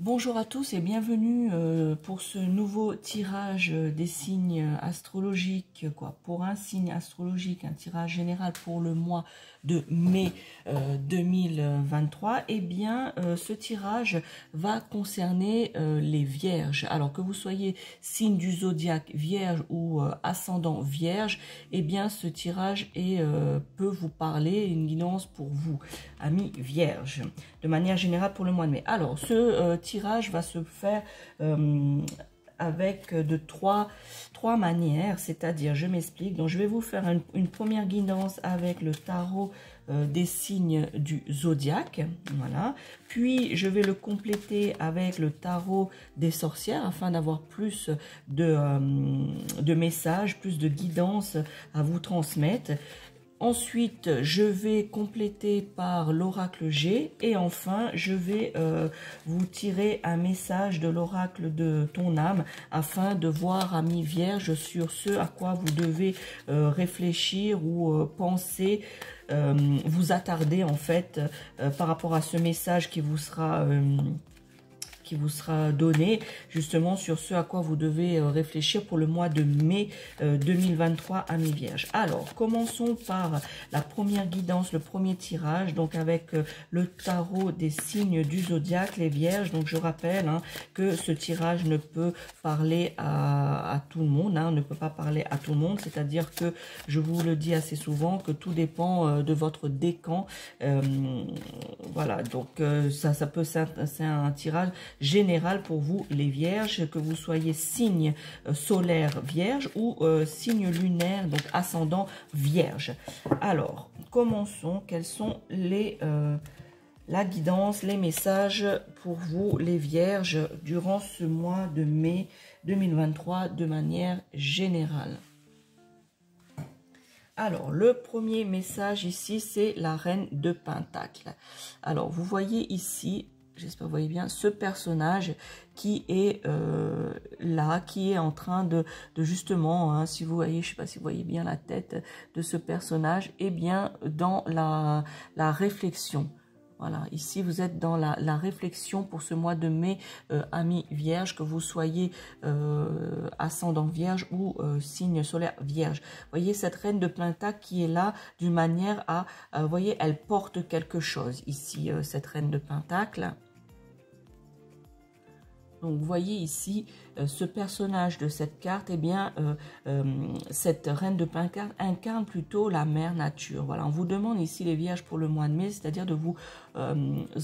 Bonjour à tous et bienvenue pour ce nouveau tirage des signes astrologiques, pour un signe astrologique, un tirage général pour le mois de mai 2023. Eh bien, ce tirage va concerner les vierges. Alors que vous soyez signe du zodiaque vierge ou ascendant vierge, eh bien, ce tirage peut vous parler, une guidance pour vous, amis vierges, de manière générale pour le mois de mai. Alors, ce tirage va se faire avec de trois manières, c'est-à-dire, je m'explique. Donc, je vais vous faire une première guidance avec le tarot des signes du zodiaque, voilà. Puis, je vais le compléter avec le tarot des sorcières afin d'avoir plus de messages, plus de guidance à vous transmettre. Ensuite, je vais compléter par l'oracle G et enfin, je vais vous tirer un message de l'oracle de ton âme afin de voir, amis vierges, sur ce à quoi vous devez réfléchir ou penser, vous attarder en fait par rapport à ce message qui vous sera donné justement sur ce à quoi vous devez réfléchir pour le mois de mai 2023, amis vierges. Alors, commençons par la première guidance, le premier tirage, donc avec le tarot des signes du zodiaque, les vierges. Donc, je rappelle que ce tirage ne peut parler à tout le monde, ne peut pas parler à tout le monde, c'est-à-dire que, je vous le dis assez souvent, que tout dépend de votre décan. Voilà, donc ça peut, c'est un tirage général pour vous les vierges, que vous soyez signe solaire vierge ou signe lunaire, donc ascendant vierge. Alors, commençons. Quels sont la guidance, les messages pour vous les vierges durant ce mois de mai 2023 de manière générale? Alors, le premier message ici, c'est la reine de Pentacles. Alors, vous voyez ici, j'espère que vous voyez bien, ce personnage qui est là, qui est en train de justement, si vous voyez, je ne sais pas si vous voyez bien la tête de ce personnage, eh bien, dans la réflexion. Voilà, ici vous êtes dans la réflexion pour ce mois de mai, amis vierges, que vous soyez ascendant vierge ou signe solaire vierge. Voyez cette reine de Pentacles qui est là d'une manière à, vous voyez, elle porte quelque chose ici, cette reine de Pentacles. Donc, vous voyez ici, ce personnage de cette carte, eh bien, cette reine de Pentacles incarne plutôt la mère nature. Voilà, on vous demande ici, les vierges, pour le mois de mai, c'est-à-dire de vous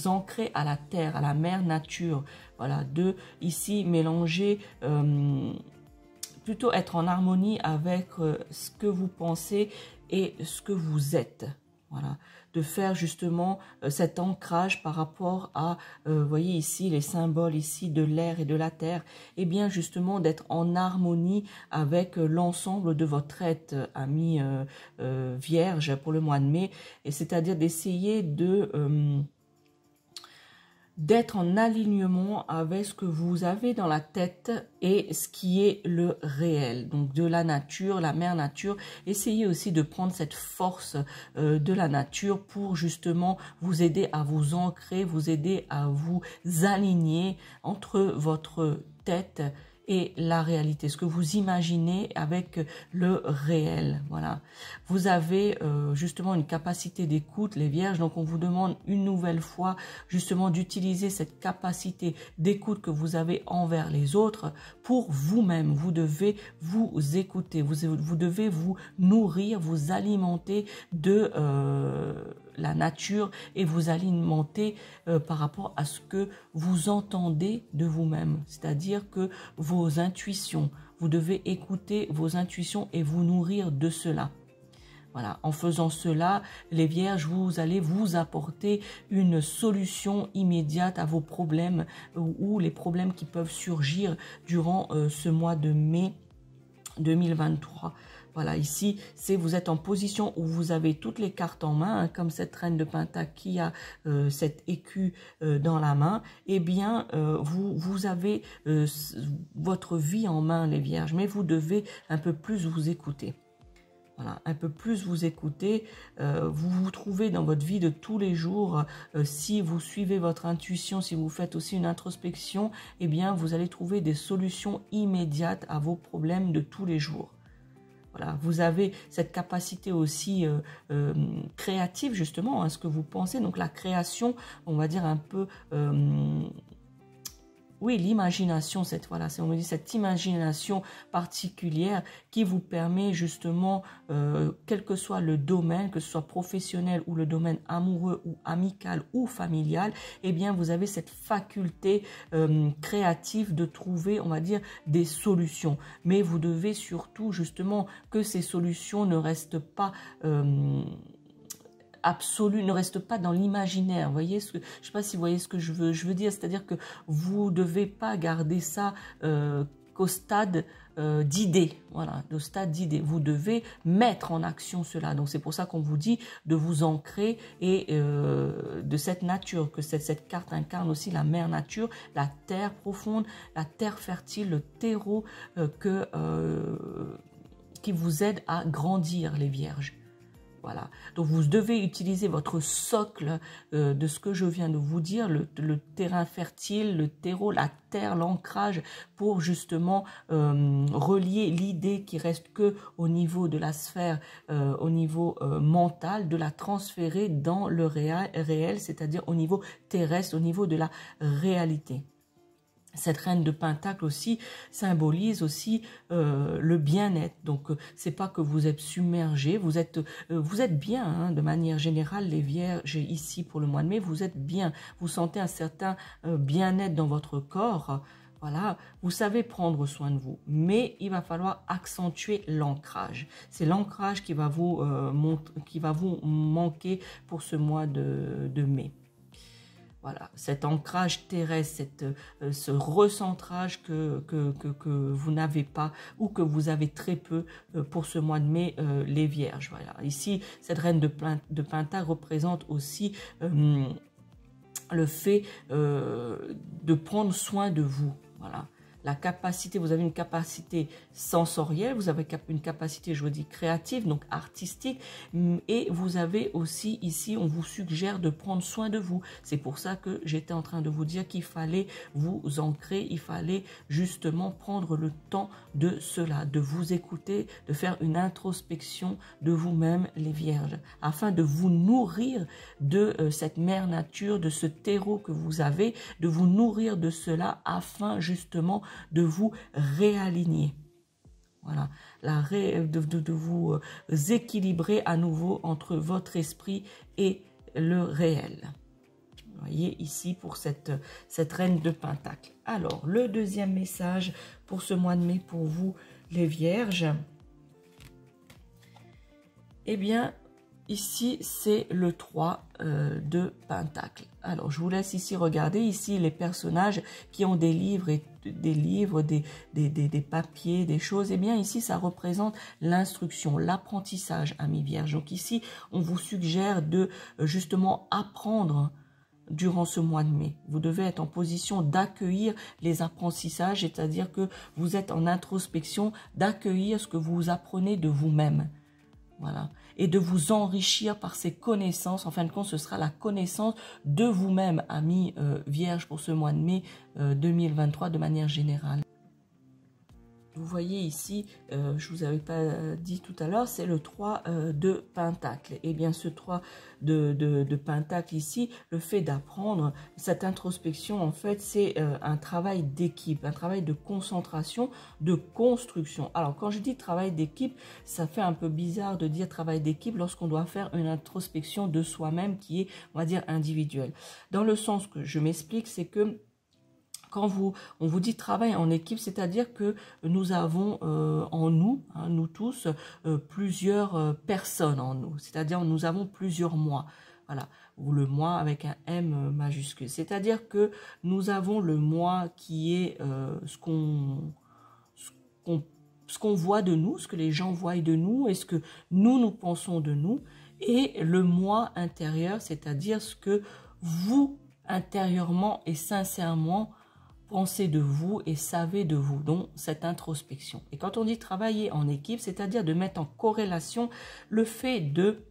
ancrer à la terre, à la mère nature. Voilà, de ici mélanger, plutôt être en harmonie avec ce que vous pensez et ce que vous êtes. Voilà, de faire justement cet ancrage par rapport à, vous voyez ici, les symboles ici de l'air et de la terre, et bien justement d'être en harmonie avec l'ensemble de votre être, amis vierge, pour le mois de mai, et c'est-à-dire d'essayer d'être en alignement avec ce que vous avez dans la tête et ce qui est le réel, donc de la nature, la mère nature. Essayez aussi de prendre cette force de la nature pour justement vous aider à vous ancrer, vous aider à vous aligner entre votre tête et la réalité, ce que vous imaginez avec le réel. Voilà, vous avez justement une capacité d'écoute, les vierges, donc on vous demande une nouvelle fois justement d'utiliser cette capacité d'écoute que vous avez envers les autres pour vous-même. Vous devez vous écouter, vous devez vous nourrir, vous alimenter de la nature et vous alimenter par rapport à ce que vous entendez de vous-même, c'est-à-dire que vos intuitions, vous devez écouter vos intuitions et vous nourrir de cela. Voilà, en faisant cela, les vierges, vous allez vous apporter une solution immédiate à vos problèmes ou les problèmes qui peuvent surgir durant ce mois de mai 2023. Voilà, ici, vous êtes en position où vous avez toutes les cartes en main, comme cette reine de Pentacles qui a cet écu dans la main. Eh bien, vous avez votre vie en main, les vierges, mais vous devez un peu plus vous écouter. Voilà, un peu plus vous écoutez, vous vous trouvez dans votre vie de tous les jours, si vous suivez votre intuition, si vous faites aussi une introspection, eh bien vous allez trouver des solutions immédiates à vos problèmes de tous les jours. Voilà, vous avez cette capacité aussi créative justement, hein, ce que vous pensez, donc la création, on va dire un peu... oui, l'imagination, on me dit cette imagination particulière qui vous permet justement, quel que soit le domaine, que ce soit professionnel ou le domaine amoureux ou amical ou familial, eh bien vous avez cette faculté créative de trouver, on va dire, des solutions. Mais vous devez surtout justement que ces solutions ne restent pas... absolu, ne reste pas dans l'imaginaire. Vous voyez je ne sais pas si vous voyez ce que je veux dire, c'est-à-dire que vous ne devez pas garder ça qu'au stade d'idée. Voilà, au stade d'idée. Vous devez mettre en action cela. Donc c'est pour ça qu'on vous dit de vous ancrer et de cette nature, que cette carte incarne aussi la mère nature, la terre profonde, la terre fertile, le terreau qui vous aide à grandir, les vierges. Voilà, donc vous devez utiliser votre socle de ce que je viens de vous dire, le terrain fertile, le terreau, la terre, l'ancrage, pour justement relier l'idée qui reste que au niveau de la sphère, au niveau mental, de la transférer dans le réel, c'est-à-dire au niveau terrestre, au niveau de la réalité. Cette reine de Pentacle aussi symbolise aussi le bien-être. Donc c'est pas que vous êtes submergé, vous êtes bien, hein, de manière générale, les vierges ici pour le mois de mai, vous êtes bien, vous sentez un certain bien-être dans votre corps. Voilà, vous savez prendre soin de vous, mais il va falloir accentuer l'ancrage. C'est l'ancrage qui va vous manquer pour ce mois de mai. Voilà, cet ancrage terrestre, ce recentrage que vous n'avez pas ou que vous avez très peu pour ce mois de mai, les vierges. Voilà. Ici, cette reine de Pentacle représente aussi le fait de prendre soin de vous. Voilà. La capacité, vous avez une capacité sensorielle, vous avez une capacité, je vous dis, créative, donc artistique, et vous avez aussi ici, on vous suggère de prendre soin de vous. C'est pour ça que j'étais en train de vous dire qu'il fallait vous ancrer, il fallait justement prendre le temps de cela, de vous écouter, de faire une introspection de vous-même, les vierges, afin de vous nourrir de cette mère nature, de ce terreau que vous avez, de vous nourrir de cela afin justement de vous réaligner. Voilà, de vous équilibrer à nouveau entre votre esprit et le réel. Vous voyez ici pour cette reine de Pentacle. Alors, le deuxième message pour ce mois de mai pour vous, les vierges. Eh bien, ici, c'est le 3 de Pentacle. Alors, je vous laisse ici regarder. Ici, les personnages qui ont des livres, des papiers, des choses. Eh bien, ici, ça représente l'instruction, l'apprentissage, amis vierges. Donc, ici, on vous suggère de justement apprendre durant ce mois de mai. Vous devez être en position d'accueillir les apprentissages, c'est-à-dire que vous êtes en introspection, d'accueillir ce que vous apprenez de vous-même. Voilà. Et de vous enrichir par ces connaissances. En fin de compte, ce sera la connaissance de vous-même, amis vierges, pour ce mois de mai 2023 de manière générale. Vous voyez ici, je vous avais pas dit tout à l'heure, c'est le 3 de Pentacle. Et bien ce 3 de Pentacle ici, le fait d'apprendre cette introspection, en fait, c'est un travail d'équipe, un travail de concentration, de construction. Alors quand je dis travail d'équipe, ça fait un peu bizarre de dire travail d'équipe lorsqu'on doit faire une introspection de soi-même qui est, on va dire, individuelle. Dans le sens que je m'explique, c'est que quand on vous dit travail en équipe, c'est-à-dire que nous avons en nous, hein, nous tous, plusieurs personnes en nous. C'est-à-dire nous avons plusieurs moi. Voilà, ou le moi avec un M majuscule. C'est-à-dire que nous avons le moi qui est ce qu'on voit de nous, ce que les gens voient de nous et ce que nous pensons de nous. Et le moi intérieur, c'est-à-dire ce que vous, intérieurement et sincèrement, pensez de vous et savez de vous, donc cette introspection. Et quand on dit travailler en équipe, c'est-à-dire de mettre en corrélation le fait de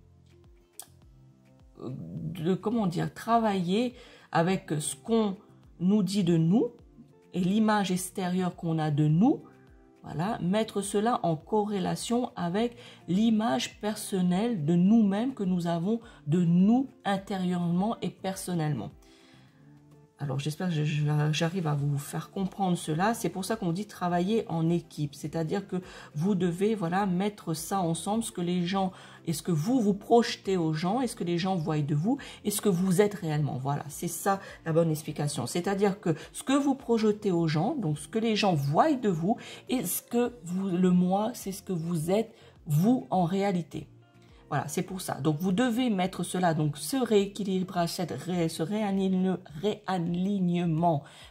comment dire, travailler avec ce qu'on nous dit de nous et l'image extérieure qu'on a de nous, voilà, mettre cela en corrélation avec l'image personnelle de nous-mêmes que nous avons de nous intérieurement et personnellement. Alors, j'espère que j'arrive à vous faire comprendre cela. C'est pour ça qu'on dit travailler en équipe. C'est-à-dire que vous devez, voilà, mettre ça ensemble, ce que les gens, et ce que vous projetez aux gens, et ce que les gens voient de vous, et ce que vous êtes réellement. Voilà, c'est ça la bonne explication. C'est-à-dire que ce que vous projetez aux gens, donc ce que les gens voient de vous, et ce que vous, le moi, c'est ce que vous êtes, vous, en réalité. Voilà, c'est pour ça. Donc, vous devez mettre cela, donc ce rééquilibrage, ce réalignement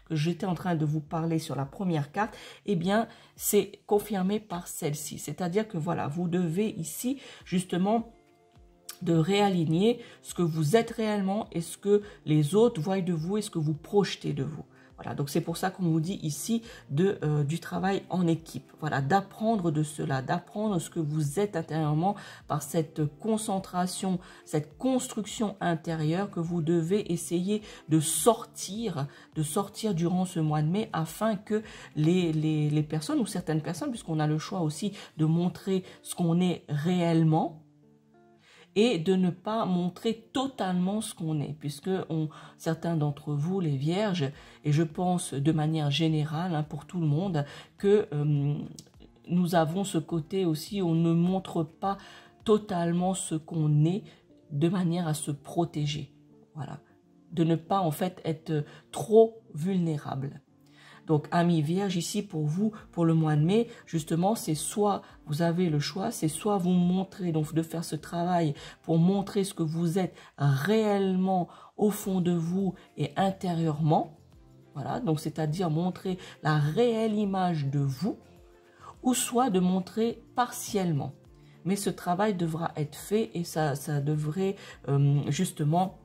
que j'étais en train de vous parler sur la première carte, eh bien, c'est confirmé par celle-ci. C'est-à-dire que, voilà, vous devez ici, justement, de réaligner ce que vous êtes réellement et ce que les autres voient de vous et ce que vous projetez de vous. Voilà, donc c'est pour ça qu'on vous dit ici du travail en équipe. Voilà, d'apprendre de cela, d'apprendre ce que vous êtes intérieurement par cette concentration, cette construction intérieure que vous devez essayer de sortir durant ce mois de mai afin que les personnes ou certaines personnes, puisqu'on a le choix aussi de montrer ce qu'on est réellement, et de ne pas montrer totalement ce qu'on est, puisque certains d'entre vous, les vierges, et je pense de manière générale hein, pour tout le monde, que nous avons ce côté aussi où on ne montre pas totalement ce qu'on est de manière à se protéger. Voilà, de ne pas en fait être trop vulnérable. Donc, amis vierges, ici pour vous, pour le mois de mai, justement, c'est soit vous avez le choix, c'est soit vous montrer, donc de faire ce travail pour montrer ce que vous êtes réellement au fond de vous et intérieurement. Voilà, donc c'est-à-dire montrer la réelle image de vous, ou soit de montrer partiellement. Mais ce travail devra être fait et ça devrait justement...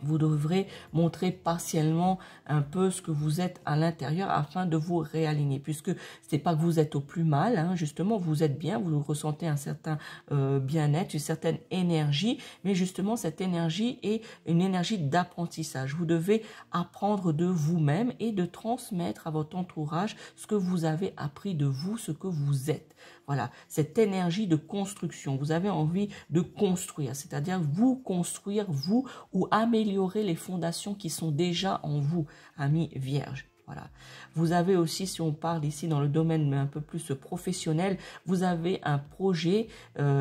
Vous devrez montrer partiellement un peu ce que vous êtes à l'intérieur afin de vous réaligner. Puisque ce n'est pas que vous êtes au plus mal, hein, justement, vous êtes bien, vous ressentez un certain bien-être, une certaine énergie. Mais justement, cette énergie est une énergie d'apprentissage. Vous devez apprendre de vous-même et de transmettre à votre entourage ce que vous avez appris de vous, ce que vous êtes. Voilà, cette énergie de construction. Vous avez envie de construire, c'est-à-dire vous construire, vous, ou améliorer les fondations qui sont déjà en vous, amis vierges. Voilà. Vous avez aussi, si on parle ici dans le domaine un peu plus professionnel, vous avez un projet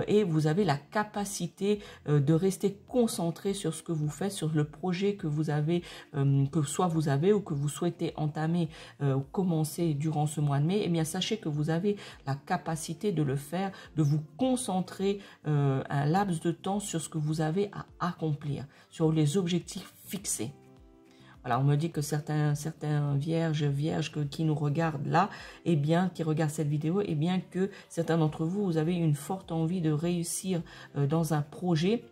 et vous avez la capacité de rester concentré sur ce que vous faites, sur le projet que vous avez, que soit vous avez ou que vous souhaitez entamer ou commencer durant ce mois de mai. Eh bien, sachez que vous avez la capacité de le faire, de vous concentrer un laps de temps sur ce que vous avez à accomplir, sur les objectifs fixés. Voilà, on me dit que certains vierges qui nous regardent là, eh bien, qui regardent cette vidéo, eh bien que certains d'entre vous, vous avez une forte envie de réussir dans un projet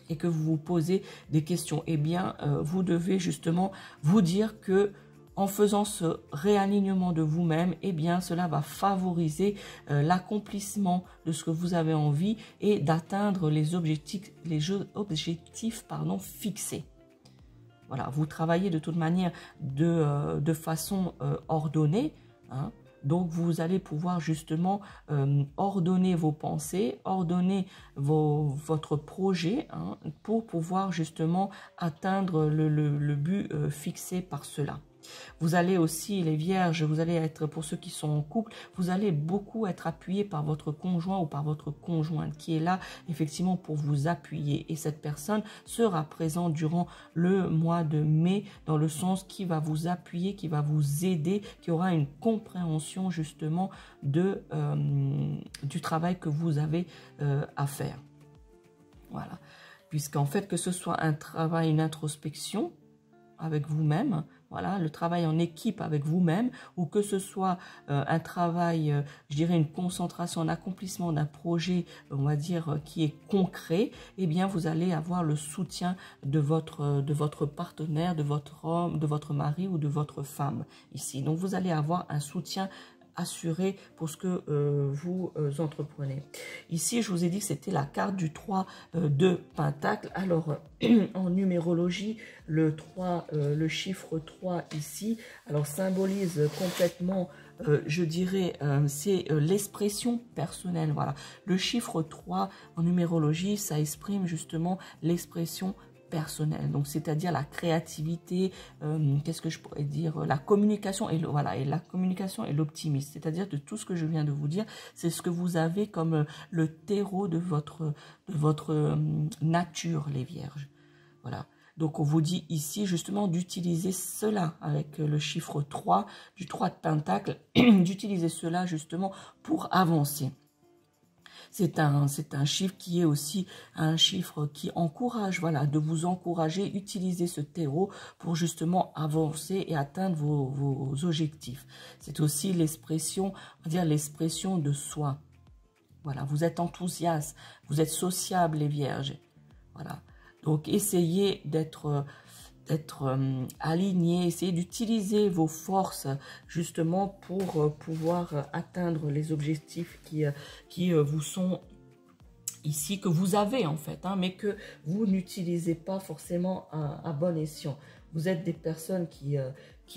et que vous vous posez des questions. Eh bien, vous devez justement vous dire que en faisant ce réalignement de vous-même, eh bien, cela va favoriser l'accomplissement de ce que vous avez envie et d'atteindre les objectifs fixés. Voilà, vous travaillez de toute manière de façon ordonnée, hein. Donc vous allez pouvoir justement ordonner vos pensées, ordonner votre projet hein, pour pouvoir justement atteindre le but fixé par cela. Vous allez aussi, les vierges, vous allez être, pour ceux qui sont en couple, vous allez beaucoup être appuyé par votre conjoint ou par votre conjointe qui est là effectivement pour vous appuyer. Et cette personne sera présente durant le mois de mai dans le sens qui va vous appuyer, qui va vous aider, qui aura une compréhension justement du travail que vous avez à faire. Voilà. Puisqu'en fait, que ce soit un travail, une introspection avec vous-même, voilà, le travail en équipe avec vous-même, ou que ce soit un travail, je dirais une concentration, un accomplissement d'un projet, on va dire, qui est concret, eh bien, vous allez avoir le soutien de votre partenaire, de votre homme, de votre mari ou de votre femme ici. Donc, vous allez avoir un soutien assuré pour ce que vous entreprenez. Ici, je vous ai dit que c'était la carte du 3 de Pentacle. Alors, en numérologie, le chiffre 3 ici, alors symbolise complètement, je dirais, c'est l'expression personnelle. Voilà, le chiffre 3 en numérologie, ça exprime justement l'expression personnel, donc c'est-à-dire la créativité, qu'est-ce que je pourrais dire, la communication et voilà, et la communication et l'optimisme, c'est-à-dire de tout ce que je viens de vous dire, c'est ce que vous avez comme le terreau de votre nature, les vierges. Voilà. Donc on vous dit ici justement d'utiliser cela avec le chiffre 3 du 3 de Pentacle, d'utiliser cela justement pour avancer. C'est un chiffre qui est aussi un chiffre qui encourage, voilà, de vous encourager, utiliser ce terreau pour justement avancer et atteindre vos objectifs. C'est aussi l'expression, on va dire l'expression de soi. Voilà, vous êtes enthousiaste, vous êtes sociable les vierges. Voilà, donc essayez d'être aligné, essayez d'utiliser vos forces justement pour pouvoir atteindre les objectifs qui vous sont ici, que vous avez en fait, hein, mais que vous n'utilisez pas forcément à bon escient. Vous êtes des personnes qui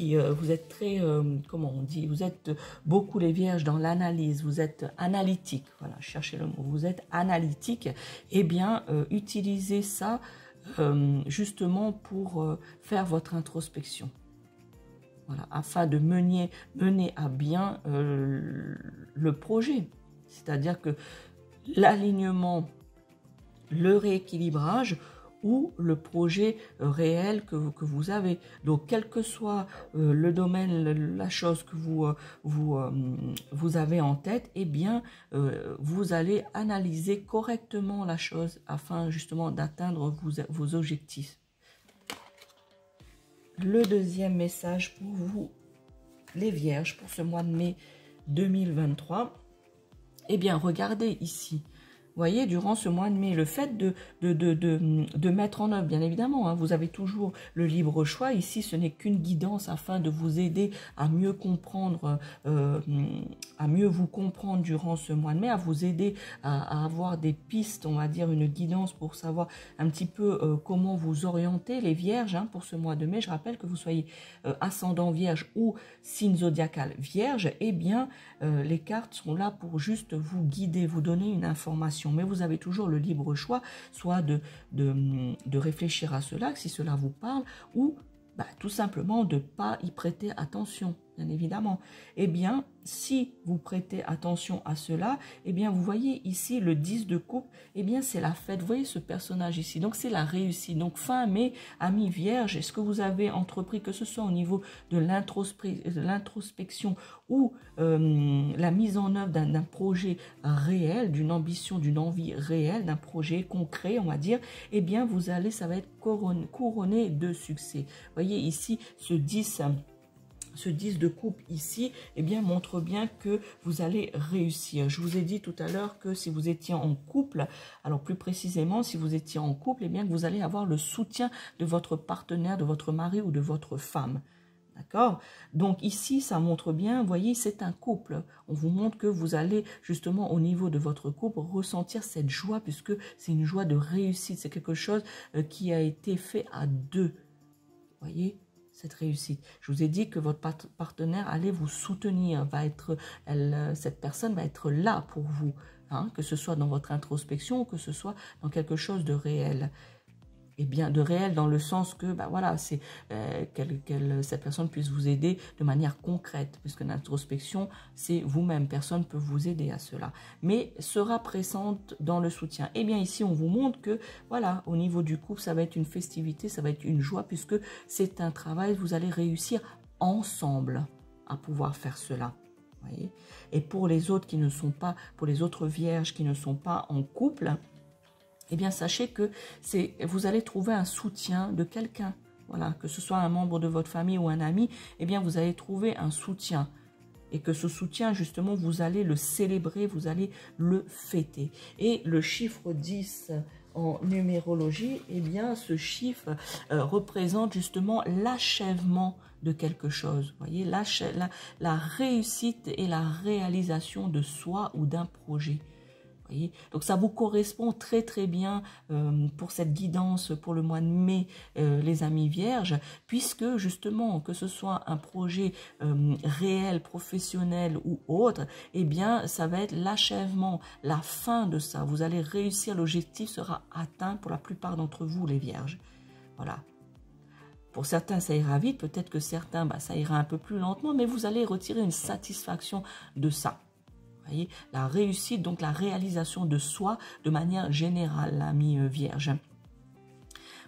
vous êtes très, comment on dit, vous êtes beaucoup les vierges dans l'analyse, vous êtes analytique, voilà, cherchez le mot, vous êtes analytique, eh bien, utilisez ça justement pour faire votre introspection. Voilà, afin de mener à bien le projet. C'est-à-dire que l'alignement, le rééquilibrage ou le projet réel que vous avez. Donc, quel que soit le domaine, la chose que vous avez en tête, eh bien, vous allez analyser correctement la chose afin justement d'atteindre vos objectifs. Le deuxième message pour vous, les vierges, pour ce mois de mai 2023, eh bien, regardez ici. Vous voyez, durant ce mois de mai, le fait de mettre en œuvre, bien évidemment, hein, vous avez toujours le libre choix. Ici, ce n'est qu'une guidance afin de vous aider à mieux comprendre, à mieux vous comprendre durant ce mois de mai, à vous aider à avoir des pistes, on va dire, une guidance pour savoir un petit peu comment vous orienter, les vierges, hein, pour ce mois de mai. Je rappelle que vous soyez ascendant vierge ou signe zodiacal vierge, eh bien, les cartes sont là pour juste vous guider, vous donner une information. Mais vous avez toujours le libre choix, soit de réfléchir à cela, si cela vous parle, ou tout simplement de ne pas y prêter attention, bien évidemment. Eh bien, si vous prêtez attention à cela, eh bien, vous voyez ici le 10 de coupe, eh bien, c'est la fête. Vous voyez ce personnage ici, donc c'est la réussite. Donc, fin mai, amis vierges, est-ce que vous avez entrepris, que ce soit au niveau de l'introspection ou la mise en œuvre d'un projet réel, d'une ambition, d'une envie réelle, d'un projet concret, on va dire, eh bien, ça va être couronné de succès. Vous voyez ici, ce 10 de coupe ici, eh bien, montre bien que vous allez réussir. Je vous ai dit tout à l'heure que si vous étiez en couple, alors plus précisément, si vous étiez en couple, eh bien, que vous allez avoir le soutien de votre partenaire, de votre mari ou de votre femme. D'accord? Donc ici, ça montre bien, vous voyez, c'est un couple. On vous montre que vous allez justement au niveau de votre couple ressentir cette joie, puisque c'est une joie de réussite. C'est quelque chose qui a été fait à deux. Vous voyez? Cette réussite. Je vous ai dit que votre partenaire allait vous soutenir, cette personne va être là pour vous, hein, que ce soit dans votre introspection ou que ce soit dans quelque chose de réel. Et bien de réel dans le sens que voilà, c'est cette personne puisse vous aider de manière concrète, puisque l'introspection, c'est vous-même, personne ne peut vous aider à cela, mais sera présente dans le soutien. Et bien ici, on vous montre que voilà, au niveau du couple, ça va être une festivité, ça va être une joie, puisque c'est un travail, vous allez réussir ensemble à pouvoir faire cela. Voyez. Et pour les autres qui ne sont pas, pour les autres vierges qui ne sont pas en couple, eh bien, sachez que vous allez trouver un soutien de quelqu'un. voilà, que ce soit un membre de votre famille ou un ami, eh bien, vous allez trouver un soutien. Et que ce soutien, justement, vous allez le célébrer, vous allez le fêter. Et le chiffre 10 en numérologie, eh bien, ce chiffre représente justement l'achèvement de quelque chose. Vous voyez, la réussite et la réalisation de soi ou d'un projet. Voyez, donc ça vous correspond très très bien pour cette guidance pour le mois de mai, les amis vierges, puisque justement que ce soit un projet réel, professionnel ou autre, eh bien ça va être l'achèvement, la fin de ça. Vous allez réussir, l'objectif sera atteint pour la plupart d'entre vous les vierges. Voilà. Pour certains, ça ira vite, peut-être que certains, ça ira un peu plus lentement, mais vous allez retirer une satisfaction de ça. Voyez, la réussite, donc la réalisation de soi de manière générale, l'ami vierge.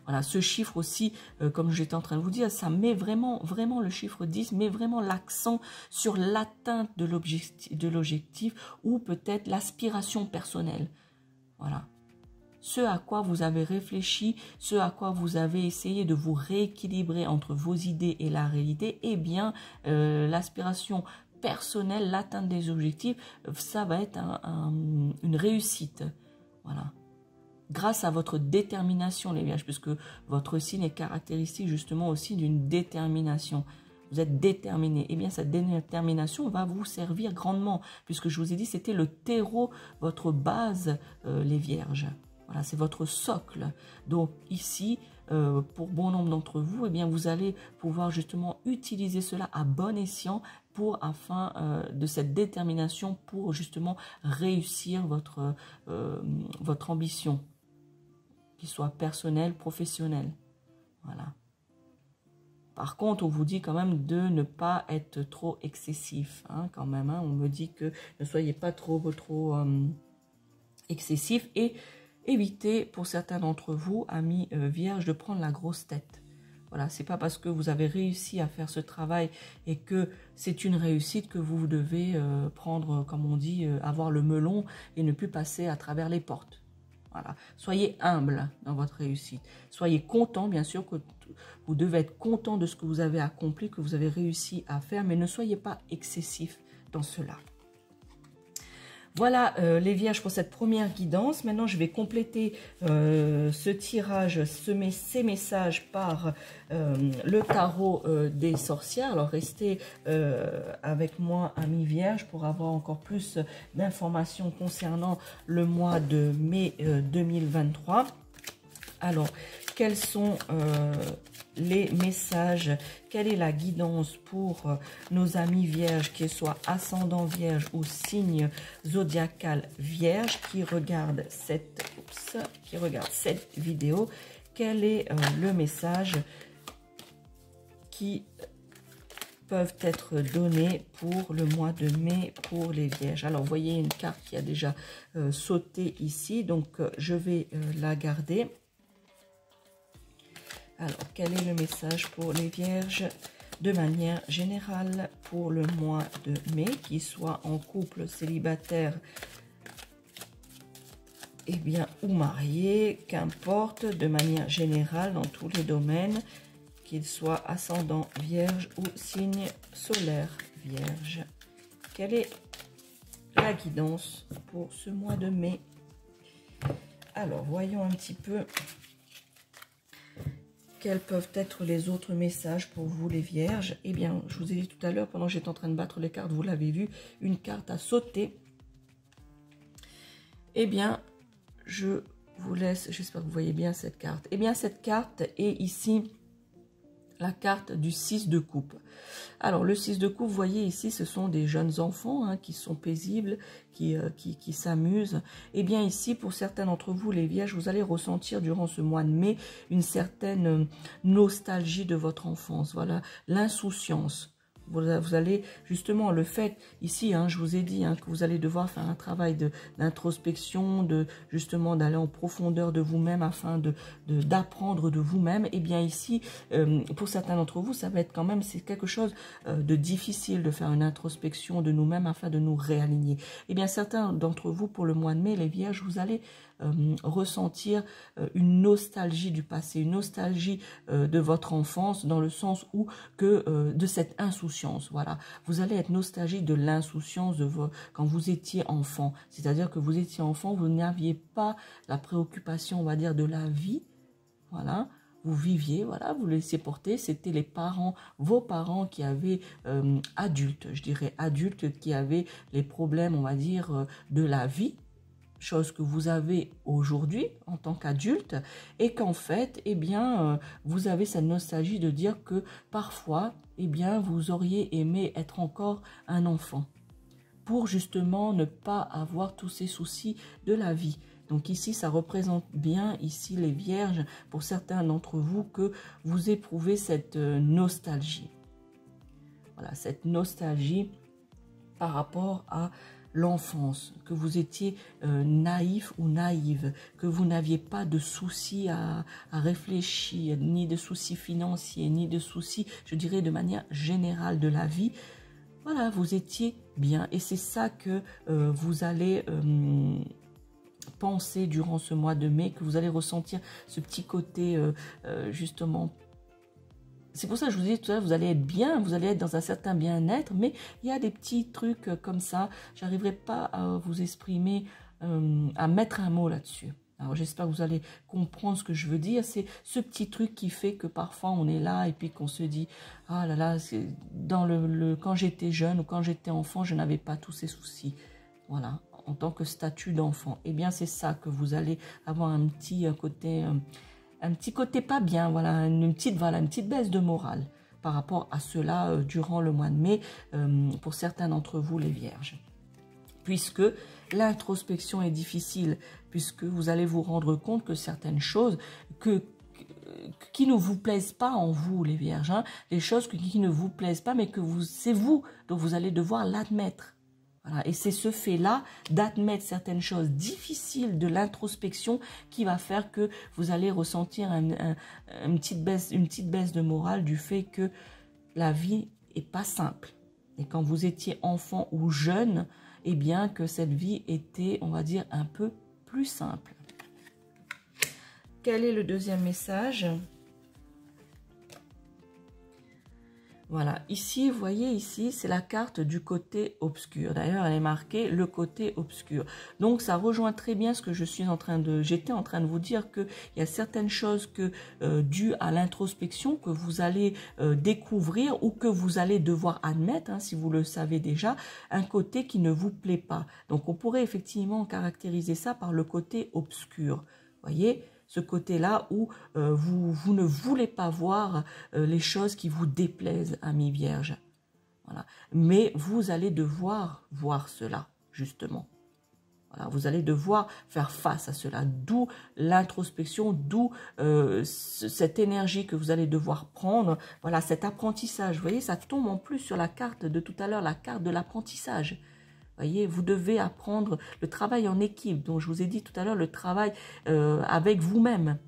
Voilà, ce chiffre aussi, comme j'étais en train de vous dire, ça met vraiment le chiffre 10, met vraiment l'accent sur l'atteinte de l'objectif ou peut-être l'aspiration personnelle. Voilà. Ce à quoi vous avez réfléchi, ce à quoi vous avez essayé de vous rééquilibrer entre vos idées et la réalité, eh bien, l'aspiration personnelle, l'atteinte des objectifs, ça va être une réussite. Voilà. Grâce à votre détermination, les vierges, puisque votre signe est caractéristique justement aussi d'une détermination. Vous êtes déterminé. Eh bien, cette détermination va vous servir grandement, puisque je vous ai dit, c'était le terreau, votre base, les vierges. Voilà, c'est votre socle. Donc ici, pour bon nombre d'entre vous, eh bien, vous allez pouvoir justement utiliser cela à bon escient afin de cette détermination pour justement réussir votre ambition, qu'il soit personnelle, professionnelle. Voilà. Par contre, on vous dit quand même de ne pas être trop excessif, hein, quand même. Hein, on me dit que ne soyez pas trop excessif et évitez pour certains d'entre vous, amis vierges, de prendre la grosse tête. Voilà, c'est pas parce que vous avez réussi à faire ce travail et que c'est une réussite que vous devez prendre, comme on dit, avoir le melon et ne plus passer à travers les portes. Voilà, soyez humble dans votre réussite. Soyez content, bien sûr, que vous devez être content de ce que vous avez accompli, que vous avez réussi à faire, mais ne soyez pas excessif dans cela. Voilà les vierges pour cette première guidance. Maintenant, je vais compléter ce tirage, ces messages par le tarot des sorcières. Alors, restez avec moi, amis vierges, pour avoir encore plus d'informations concernant le mois de mai 2023. Alors, quels sont les messages, quelle est la guidance pour nos amis vierges, qu'ils soient ascendant vierge ou signe zodiacal vierge, qui regardent cette vidéo? Quel est le message qui peuvent être donnés pour le mois de mai pour les vierges? Alors, vous voyez une carte qui a déjà sauté ici, donc je vais la garder. Alors, quel est le message pour les vierges de manière générale pour le mois de mai, qu'ils soient en couple, célibataire, eh bien, ou mariés, qu'importe, de manière générale dans tous les domaines, qu'ils soient ascendant vierge ou signe solaire vierge. Quelle est la guidance pour ce mois de mai? Alors, voyons un petit peu quels peuvent être les autres messages pour vous, les vierges. Eh bien, je vous ai dit tout à l'heure, pendant que j'étais en train de battre les cartes, vous l'avez vu, une carte a sauté. Eh bien, je vous laisse, j'espère que vous voyez bien cette carte. Eh bien, cette carte est ici la carte du 6 de coupe. Alors, le 6 de coupe, vous voyez ici, ce sont des jeunes enfants hein, qui sont paisibles, qui s'amusent. Eh bien, ici, pour certains d'entre vous, les vierges, vous allez ressentir durant ce mois de mai une certaine nostalgie de votre enfance. Voilà, l'insouciance. Vous allez justement, le fait ici, hein, je vous ai dit hein, que vous allez devoir faire un travail d'introspection, justement d'aller en profondeur de vous-même afin d'apprendre de vous-même. Et bien ici, pour certains d'entre vous, ça va être quand même, c'est quelque chose de difficile de faire une introspection de nous-mêmes afin de nous réaligner. Et bien certains d'entre vous, pour le mois de mai, les vierges, vous allez ressentir une nostalgie du passé, une nostalgie de votre enfance, dans le sens où de cette insouciance. Voilà, vous allez être nostalgique de l'insouciance quand vous étiez enfant. C'est-à-dire que vous étiez enfant, vous n'aviez pas la préoccupation, on va dire, de la vie. Voilà. Vous viviez, voilà, vous laissiez porter, c'était les parents, vos parents qui avaient adultes, je dirais adultes, qui avaient les problèmes, on va dire, de la vie, chose que vous avez aujourd'hui en tant qu'adulte, et qu'en fait, eh bien, vous avez cette nostalgie de dire que parfois, eh bien, vous auriez aimé être encore un enfant, pour justement ne pas avoir tous ces soucis de la vie. Donc ici, ça représente bien, ici, les vierges, pour certains d'entre vous, que vous éprouvez cette nostalgie. Voilà, cette nostalgie par rapport à l'enfance, que vous étiez naïf ou naïve, que vous n'aviez pas de soucis à réfléchir, ni de soucis financiers, ni de soucis, je dirais, de manière générale de la vie. Voilà, vous étiez bien. Et c'est ça que vous allez penser durant ce mois de mai, que vous allez ressentir ce petit côté justement. C'est pour ça que je vous dis tout à l'heure, vous allez être bien, vous allez être dans un certain bien-être, mais il y a des petits trucs comme ça. J'arriverai pas à vous exprimer, à mettre un mot là-dessus. Alors j'espère que vous allez comprendre ce que je veux dire. C'est ce petit truc qui fait que parfois on est là et puis qu'on se dit « Ah là là, dans quand j'étais jeune ou quand j'étais enfant, je n'avais pas tous ces soucis. » Voilà, en tant que statut d'enfant. Eh bien c'est ça que vous allez avoir un petit côté pas bien, voilà, une petite baisse de morale par rapport à cela durant le mois de mai pour certains d'entre vous les vierges. Puisque l'introspection est difficile, puisque vous allez vous rendre compte que certaines choses qui ne vous plaisent pas en vous, les vierges, hein, les choses qui ne vous plaisent pas, mais que c'est vous, donc vous allez devoir l'admettre. Voilà. Et c'est ce fait-là d'admettre certaines choses difficiles de l'introspection qui va faire que vous allez ressentir une petite baisse de morale du fait que la vie n'est pas simple. Et quand vous étiez enfant ou jeune, eh bien que cette vie était, on va dire, un peu plus simple. Quel est le deuxième message ? Voilà, ici, vous voyez, ici, c'est la carte du côté obscur. D'ailleurs, elle est marquée le côté obscur. Donc, ça rejoint très bien ce que j'étais en train de vous dire, qu'il y a certaines choses dues à l'introspection que vous allez découvrir ou que vous allez devoir admettre, hein, si vous le savez déjà, un côté qui ne vous plaît pas. Donc, on pourrait effectivement caractériser ça par le côté obscur. Voyez ? Ce côté-là où vous ne voulez pas voir les choses qui vous déplaisent, amis vierges. Voilà. Mais vous allez devoir voir cela, justement. Voilà. Vous allez devoir faire face à cela. D'où l'introspection, d'où cette énergie que vous allez devoir prendre. Voilà, cet apprentissage. Vous voyez, ça tombe en plus sur la carte de tout à l'heure, la carte de l'apprentissage. Voyez, vous devez apprendre le travail en équipe. Donc, je vous ai dit tout à l'heure, le travail avec vous-même,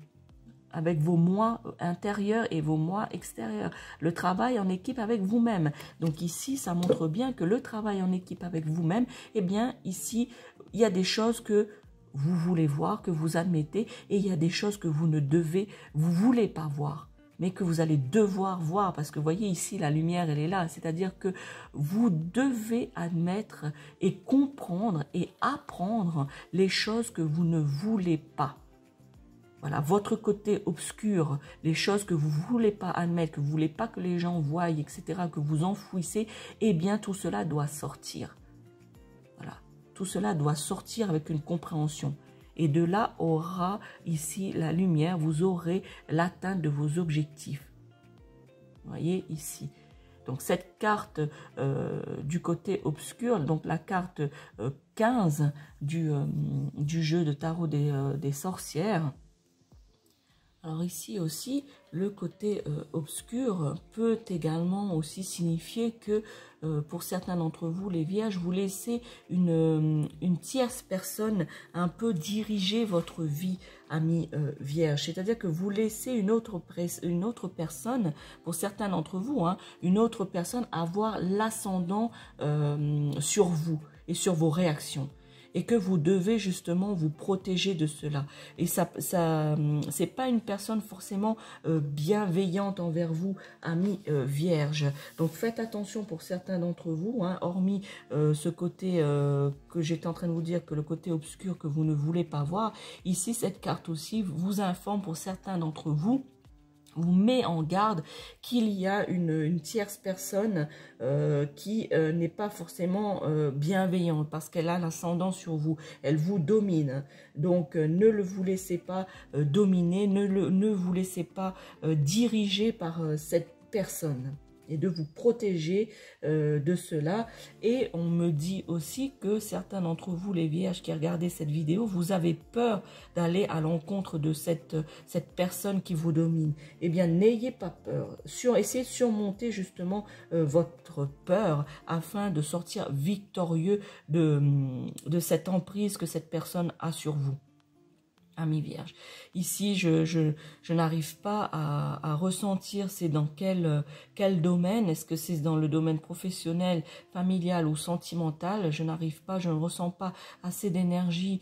avec vos moi intérieurs et vos moi extérieurs. Le travail en équipe avec vous-même. Donc, ici, ça montre bien que le travail en équipe avec vous-même, eh bien, ici, il y a des choses que vous voulez voir, que vous admettez, et il y a des choses que vous voulez pas voir, mais que vous allez devoir voir, parce que vous voyez ici, la lumière, elle est là. C'est-à-dire que vous devez admettre et comprendre et apprendre les choses que vous ne voulez pas. Voilà, votre côté obscur, les choses que vous ne voulez pas admettre, que vous ne voulez pas que les gens voient, etc., que vous enfouissez, eh bien, tout cela doit sortir. Voilà, tout cela doit sortir avec une compréhension. Et de là aura ici la lumière, vous aurez l'atteinte de vos objectifs. Vous voyez ici. Donc cette carte du côté obscur, donc la carte 15 du jeu de tarot des sorcières. Alors ici aussi, le côté obscur peut également aussi signifier que pour certains d'entre vous, les vierges, vous laissez une tierce personne un peu diriger votre vie, amis vierges. C'est-à-dire que vous laissez une autre personne, pour certains d'entre vous, hein, une autre personne avoir l'ascendant sur vous et sur vos réactions. et que vous devez justement vous protéger de cela. Et c'est pas une personne forcément bienveillante envers vous, amis vierges. Donc faites attention pour certains d'entre vous, hein, hormis ce côté que j'étais en train de vous dire, que le côté obscur que vous ne voulez pas voir. Ici, cette carte aussi vous informe pour certains d'entre vous, vous met en garde qu'il y a une tierce personne qui n'est pas forcément bienveillante parce qu'elle a l'ascendant sur vous, elle vous domine. Donc ne vous laissez pas dominer, ne vous laissez pas diriger par cette personne, et de vous protéger de cela. Et on me dit aussi que certains d'entre vous, les vierges qui regardez cette vidéo, vous avez peur d'aller à l'encontre de cette personne qui vous domine. Eh bien, n'ayez pas peur. Essayez de surmonter justement votre peur afin de sortir victorieux de cette emprise que cette personne a sur vous. Amis vierges, ici je n'arrive pas à ressentir c'est dans quel domaine, est-ce que c'est dans le domaine professionnel, familial ou sentimental. Je n'arrive pas, je ne ressens pas assez d'énergie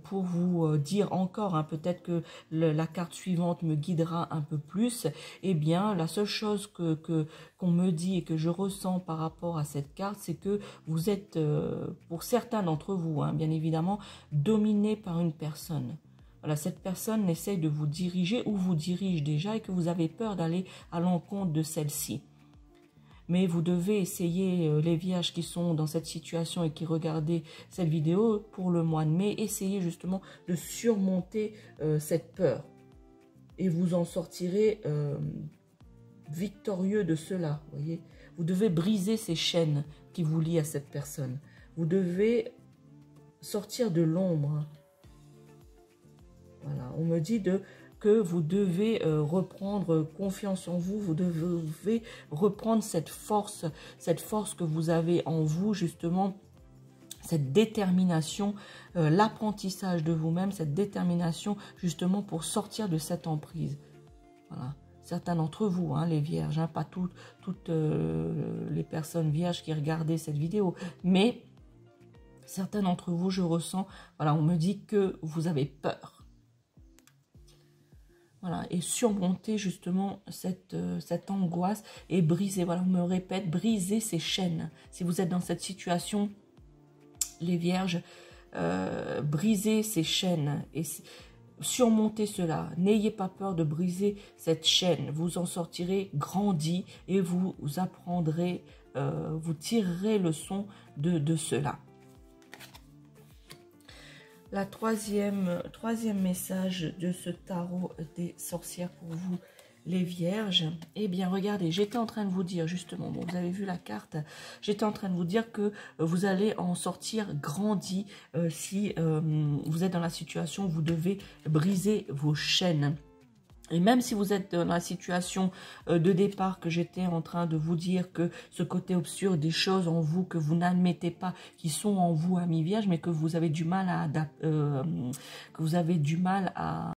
pour vous dire encore, hein, peut-être que la carte suivante me guidera un peu plus. Eh bien, la seule chose qu'on me dit et que je ressens par rapport à cette carte, c'est que vous êtes, pour certains d'entre vous, hein, bien évidemment, dominé par une personne. Voilà, cette personne essaye de vous diriger ou vous dirige déjà et que vous avez peur d'aller à l'encontre de celle-ci. Mais vous devez essayer, les vierges qui sont dans cette situation et qui regardent cette vidéo pour le mois de mai, essayez justement de surmonter cette peur. Et vous en sortirez victorieux de cela. Voyez, vous devez briser ces chaînes qui vous lient à cette personne. Vous devez sortir de l'ombre. Voilà, on me dit que vous devez reprendre confiance en vous, vous devez reprendre cette force que vous avez en vous, justement, cette détermination, l'apprentissage de vous-même, cette détermination justement pour sortir de cette emprise. Voilà. Certains d'entre vous, hein, les vierges, hein, pas toutes les personnes vierges qui regardaient cette vidéo, mais certains d'entre vous, je ressens, voilà, on me dit que vous avez peur. Voilà, et surmonter justement cette angoisse et briser, voilà, on me répète, briser ces chaînes. Si vous êtes dans cette situation, les vierges, brisez ces chaînes et surmontez cela. N'ayez pas peur de briser cette chaîne. Vous en sortirez grandi et vous apprendrez, vous tirerez leçon de cela. La troisième message de ce tarot des sorcières pour vous, les vierges. Eh bien, regardez, j'étais en train de vous dire, justement, bon, vous avez vu la carte, j'étais en train de vous dire que vous allez en sortir grandi si vous êtes dans la situation où vous devez briser vos chaînes. Et même si vous êtes dans la situation de départ que j'étais en train de vous dire que ce côté obscur, des choses en vous que vous n'admettez pas, qui sont en vous, amis vierges, mais que vous avez du mal à